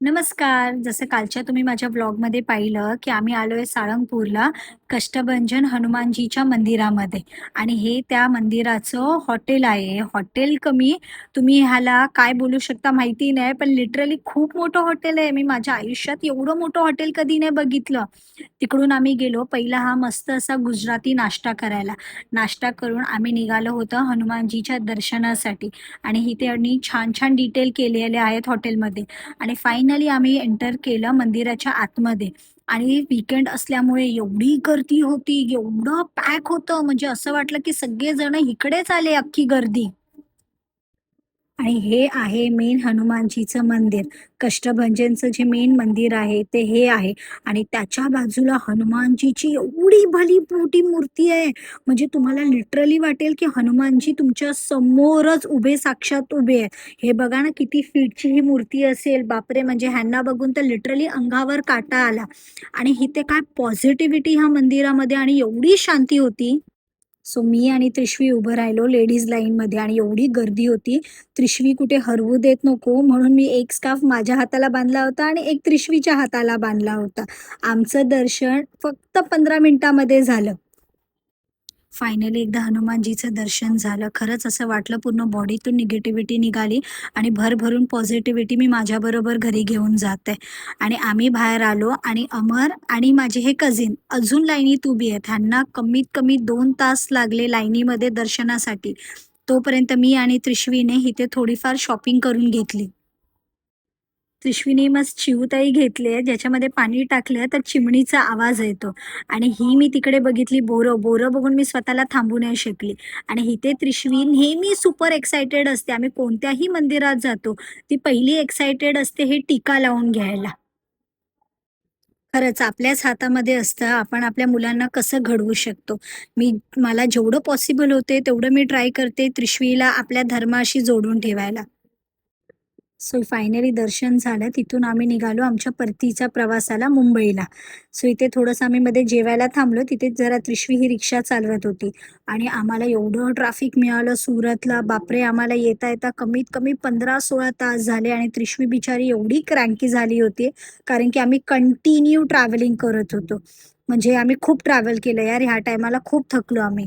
नमस्कार. जसं कालच्या तुम्ही माझ्या ब्लॉगमध्ये पाहिलं, की आम्ही आलोय साळंगपूरला कष्टभंजन हनुमानजीच्या मंदिरामध्ये आणि हे त्या मंदिराचं हॉटेल आहे. हॉटेल कमी तुम्ही ह्याला काय बोलू शकता माहिती नाही, पण लिटरली खूप मोठं हॉटेल आहे. मी माझ्या आयुष्यात एवढं मोठं हॉटेल कधी नाही बघितलं. तिकडून आम्ही गेलो. पहिला हा मस्त असा गुजराती नाश्ता करायला. नाश्ता करून आम्ही निघालो होतो हनुमानजीच्या दर्शनासाठी आणि इथे त्यांनी छान-छान डिटेल केलेले आहेत हॉटेलमध्ये. आणि फायनली आम्ही एंटर केलं मंदिराच्या आतमध्ये आणि वीकेंड असल्यामुळे एवढी गर्दी होती, एवढं पॅक होतं म्हणजे असं वाटलं की सगळेजण इकडेच आले अख्खी गर्दी. आणि हे आहे मेन हनुमानजीचं मंदिर. कष्टभंजनचं जे मेन मंदिर आहे ते हे आहे आणि त्याच्या बाजूला हनुमानजीची एवढी भली मोठी मूर्ती आहे. म्हणजे तुम्हाला लिटरली वाटेल की हनुमानजी तुमच्या समोरच उभे साक्षात उभे आहेत. हे बघा ना किती फीटची ही मूर्ती असेल. बापरे! म्हणजे ह्यांना बघून तर लिटरली अंगावर काटा आला. आणि इथे काय पॉझिटिव्हिटी ह्या मंदिरामध्ये आणि एवढी शांती होती. सो मी आणि त्रिशवी उभं राहिलो लेडीज लाईनमध्ये आणि एवढी गर्दी होती. त्रिशवी कुठे हरवू देत नको म्हणून मी एक स्कार्फ माझ्या हाताला बांधला होता आणि एक त्रिशवीच्या हाताला बांधला होता. आमचं दर्शन फक्त 15 मिनिटामध्ये झालं. फायनली एकदा हनुमानजीचं दर्शन झालं. खरंच असं वाटलं पूर्ण बॉडीतून निगेटिव्हिटी निघाली आणि भरभरून पॉझिटिव्हिटी मी माझ्याबरोबर घरी घेऊन जाते. आणि आम्ही बाहेर आलो आणि अमर आणि माझे हे कझिन अजून लाईनीत उभी आहेत. ह्यांना कमीत कमी 2 तास लागले लाईनीमध्ये दर्शनासाठी. तोपर्यंत मी आणि त्रिशवीने इथे थोडीफार शॉपिंग करून घेतली. त्रिशवीने मस्त चिवताई घेतली आहे, ज्याच्यामध्ये पाणी टाकलं तर चिमणीचा आवाज येतो आणि ही मी तिकडे बघितली बोरं. बोरं बघून मी स्वतःला थांबू नाही शकली आणि इथे त्रिशवी नेहमी सुपर एक्सायटेड असते. आम्ही कोणत्याही मंदिरात जातो, ती पहिली एक्सायटेड असते हे टीका लावून घ्यायला. खरंच आपल्याच हातामध्ये असतं, आपण आपल्या मुलांना कसं घडवू शकतो. मला जेवढं पॉसिबल होते तेवढं मी ट्राय करते त्रिशवीला आपल्या धर्माशी जोडून ठेवायला. सो फायनली दर्शन झालं. तिथून आम्ही निघालो आमच्या परतीच्या प्रवासाला मुंबईला. सो इथे थोडंसं आम्ही मध्ये जेवायला थांबलो. तिथे जरा त्रिशवी ही रिक्षा चालवत होती आणि आम्हाला एवढं ट्रॅफिक मिळालं सुरतला. बापरे! आम्हाला येता-येता कमीत कमी 15-16 तास झाले आणि त्रिशवी बिचारी एवढी क्रँकी झाली होती, कारण की आम्ही कंटिन्यू ट्रॅव्हलिंग करत होतो. म्हणजे आम्ही खूप ट्रॅव्हल केलं यार ह्या टाईमाला खूप थकलो आम्ही.